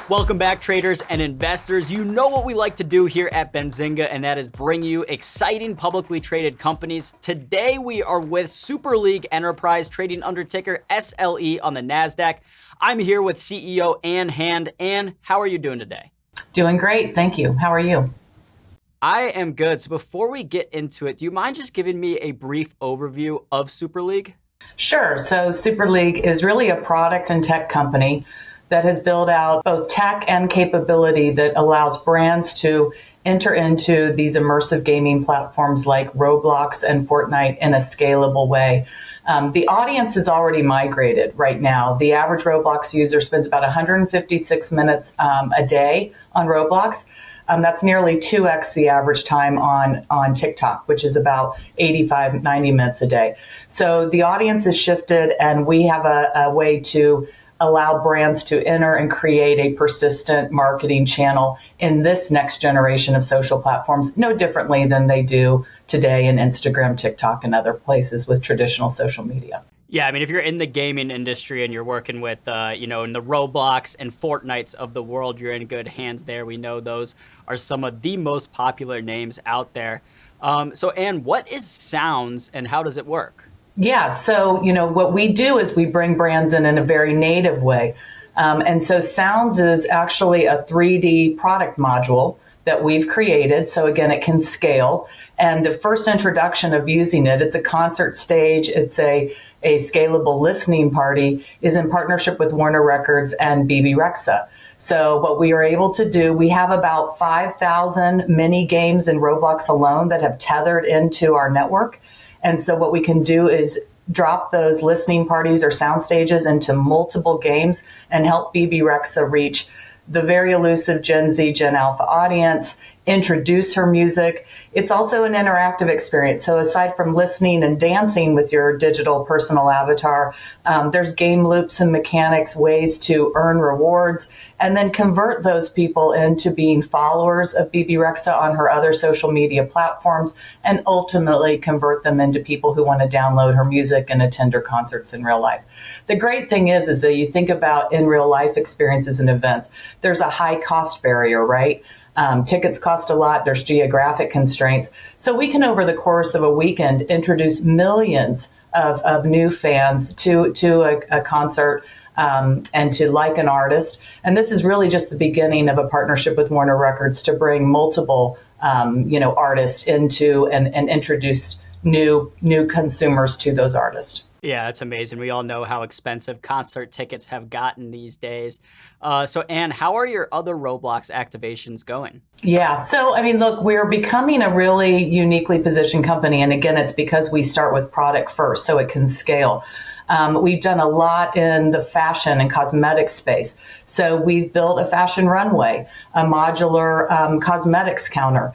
Welcome back, traders and investors. You know what we like to do here at Benzinga, and that is bring you exciting publicly traded companies. Today, we are with Super League Enterprise, trading under ticker SLE on the NASDAQ. I'm here with CEO Ann Hand. Ann, how are you doing today? Doing great, thank you. How are you? I am good. So before we get into it, do you mind just giving me a brief overview of Super League? Sure. So Super League is really a product and tech company that has built out both tech and capability that allows brands to enter into these immersive gaming platforms like Roblox and Fortnite in a scalable way. The audience is already migrated right now. The average Roblox user spends about 156 minutes a day on Roblox. That's nearly 2x the average time on TikTok, which is about 85, 90 minutes a day. So the audience has shifted, and we have a way to allow brands to enter and create a persistent marketing channel in this next generation of social platforms, no differently than they do today in Instagram, TikTok, and other places with traditional social media. Yeah, I mean, if you're in the gaming industry and you're working with, in the Roblox and Fortnites of the world, you're in good hands there. We know those are some of the most popular names out there. So, Ann, what is SOUNDZ and how does it work? Yeah, so, what we do is we bring brands in a very native way. And so SOUNDZ is actually a 3D product module that we've created. So again, it can scale. And the first introduction of using it, it's a concert stage, it's a scalable listening party, is in partnership with Warner Records and BB Rexa. So what we are able to do, we have about 5,000 mini games in Roblox alone that have tethered into our network. And so what we can do is drop those listening parties or sound stages into multiple games and help BB Rexa reach the very elusive Gen Z, Gen Alpha audience, introduce her music. It's also an interactive experience. So aside from listening and dancing with your digital personal avatar, there's game loops and mechanics, ways to earn rewards, and then convert those people into being followers of BB Rexa on her other social media platforms, and ultimately convert them into people who want to download her music and attend her concerts in real life. The great thing is that you think about in real life experiences and events, there's a high cost barrier, right? Tickets cost a lot. There's geographic constraints. So we can, over the course of a weekend, introduce millions of new fans to a concert and to like an artist. And this is really just the beginning of a partnership with Warner Records to bring multiple, artists into and introduce new consumers to those artists. Yeah, that's amazing. We all know how expensive concert tickets have gotten these days. So, Ann, how are your other Roblox activations going? Yeah, so, look, we're becoming a really uniquely positioned company. And again, it's because we start with product first, so it can scale. We've done a lot in the fashion and cosmetics space. So we've built a fashion runway, a modular cosmetics counter.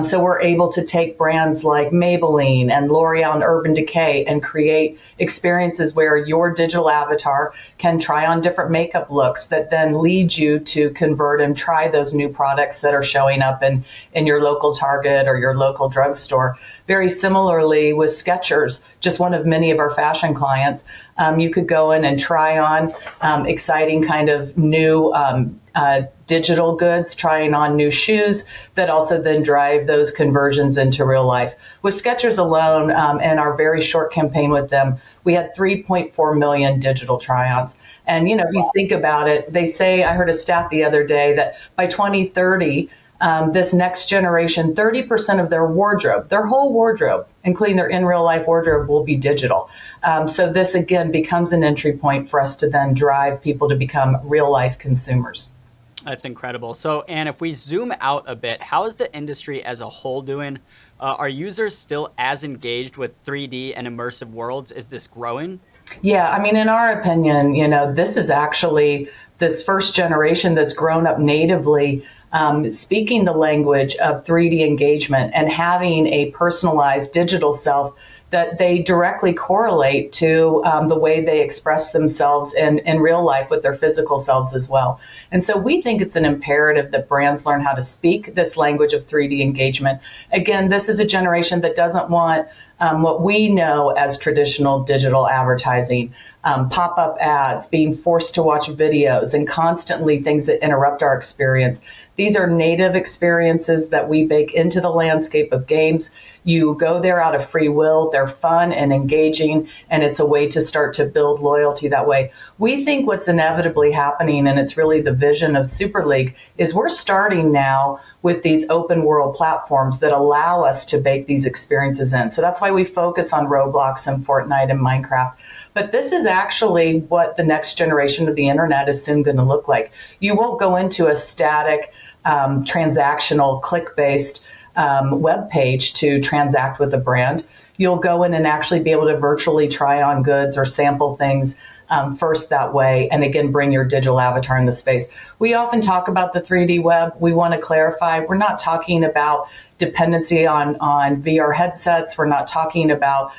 So we're able to take brands like Maybelline and L'Oreal and Urban Decay and create experiences where your digital avatar can try on different makeup looks that then lead you to convert and try those new products that are showing up in your local Target or your local drugstore. Very similarly with Skechers, just one of many of our fashion clients, you could go in and try on exciting kind of new digital goods, trying on new shoes that also then drive those conversions into real life. With Skechers alone, in our very short campaign with them, we had 3.4 million digital try-ons. And, if you think about it, they say, I heard a stat the other day that by 2030, this next generation, 30% of their wardrobe, their whole wardrobe, including their in real life wardrobe, will be digital. So this, again, becomes an entry point for us to then drive people to become real life consumers. That's incredible. So, Ann, if we zoom out a bit, how is the industry as a whole doing? Are users still as engaged with 3D and immersive worlds? Is this growing? Yeah, in our opinion, this is actually this first generation that's grown up natively, speaking the language of 3D engagement and having a personalized digital self that they directly correlate to the way they express themselves in real life with their physical selves as well. And so we think it's an imperative that brands learn how to speak this language of 3D engagement. Again, this is a generation that doesn't want what we know as traditional digital advertising. pop-up ads, being forced to watch videos, and constantly things that interrupt our experience. These are native experiences that we bake into the landscape of games. You go there out of free will. They're fun and engaging, and it's a way to start to build loyalty that way. We think what's inevitably happening, and it's really the vision of Super League, is we're starting now with these open world platforms that allow us to bake these experiences in. So that's why we focus on Roblox and Fortnite and Minecraft. But this is actually what the next generation of the internet is soon going to look like. You won't go into a static, transactional, click-based web page to transact with a brand. You'll go in and actually be able to virtually try on goods or sample things first that way, and again, bring your digital avatar in the space. We often talk about the 3D web. We want to clarify, we're not talking about dependency on VR headsets. We're not talking about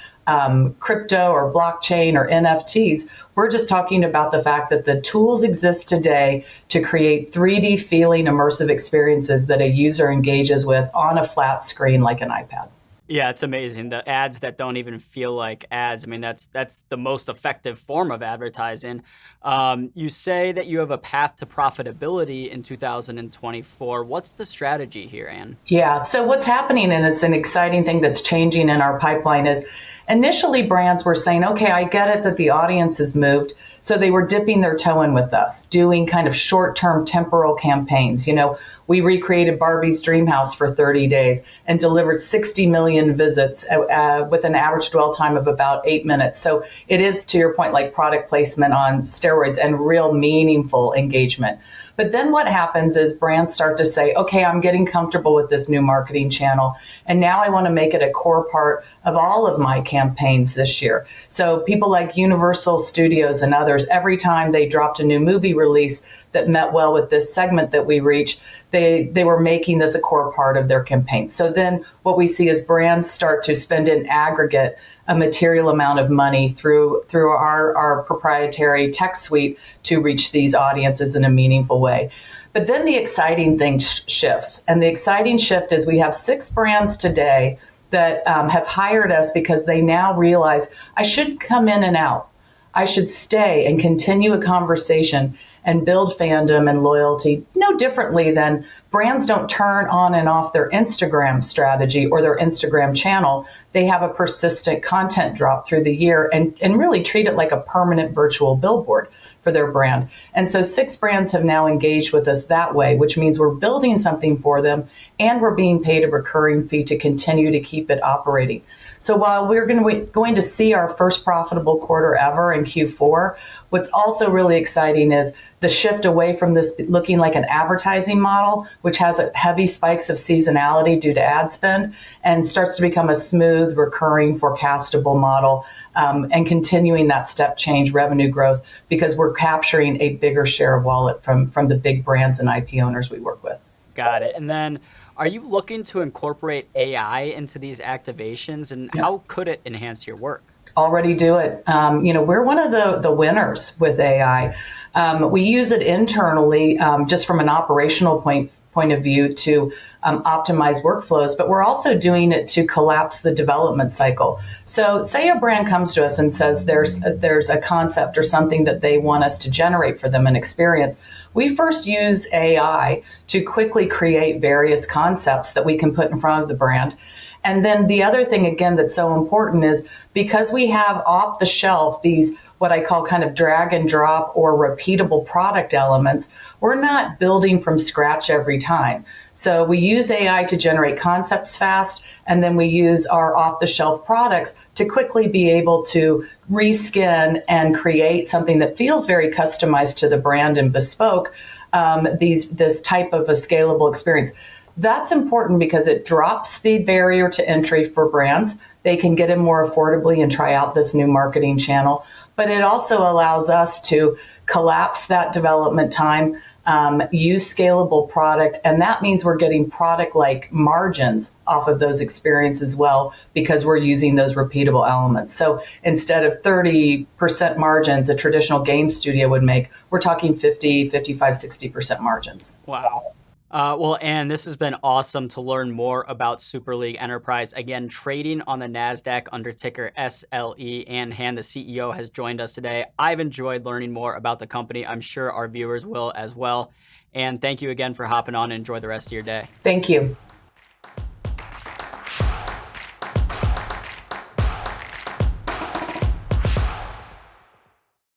crypto or blockchain or NFTs. We're just talking about the fact that the tools exist today to create 3D feeling immersive experiences that a user engages with on a flat screen like an iPad. Yeah, it's amazing. The ads that don't even feel like ads. I mean, that's the most effective form of advertising. You say that you have a path to profitability in 2024. What's the strategy here, Ann? Yeah, so what's happening, and it's an exciting thing that's changing in our pipeline, is initially brands were saying, okay, I get it that the audience is moved. So they were dipping their toe in with us, doing kind of short-term temporal campaigns. You know, we recreated Barbie's Dream House for 30 days and delivered 60 million visits with an average dwell time of about 8 minutes. So it is, to your point, like product placement on steroids and real meaningful engagement. But then what happens is brands start to say, okay, I'm getting comfortable with this new marketing channel, and now I want to make it a core part of all of my campaigns this year. So people like Universal Studios and others, every time they dropped a new movie release that met well with this segment that we reach, they were making this a core part of their campaign. So then what we see is brands start to spend in aggregate a material amount of money through our proprietary tech suite to reach these audiences in a meaningful way. But then the exciting thing shifts. And the exciting shift is we have 6 brands today that have hired us because they now realize I should come in and out. I should stay and continue a conversation and build fandom and loyalty no differently than brands don't turn on and off their Instagram strategy or their Instagram channel. They have a persistent content drop through the year and really treat it like a permanent virtual billboard for their brand. And so 6 brands have now engaged with us that way, which means we're building something for them and we're being paid a recurring fee to continue to keep it operating. So while we're going to see our first profitable quarter ever in Q4, what's also really exciting is the shift away from this looking like an advertising model, which has heavy spikes of seasonality due to ad spend, and starts to become a smooth, recurring, forecastable model, and continuing that step change revenue growth because we're capturing a bigger share of wallet from the big brands and IP owners we work with. Got it. And then are you looking to incorporate AI into these activations, and how could it enhance your work? Already do it. We're one of the winners with AI. We use it internally just from an operational point of view to optimize workflows, but we're also doing it to collapse the development cycle. So say a brand comes to us and says there's a concept or something that they want us to generate for them, an experience. We first use AI to quickly create various concepts that we can put in front of the brand. And then the other thing, again, that's so important is because we have off the shelf these what I call kind of drag and drop or repeatable product elements, we're not building from scratch every time. So we use AI to generate concepts fast, and then we use our off-the-shelf products to quickly be able to reskin and create something that feels very customized to the brand and bespoke, this type of a scalable experience. That's important because it drops the barrier to entry for brands. They can get in more affordably and try out this new marketing channel. But it also allows us to collapse that development time, use scalable product, and that means we're getting product-like margins off of those experiences as well because we're using those repeatable elements. So instead of 30% margins a traditional game studio would make, we're talking 50, 55, 60% margins. Wow. Well, Ann, this has been awesome to learn more about Super League Enterprise. Again, trading on the NASDAQ under ticker SLE. Ann Hand, the CEO, has joined us today. I've enjoyed learning more about the company. I'm sure our viewers will as well. And thank you again for hopping on, and enjoy the rest of your day. Thank you.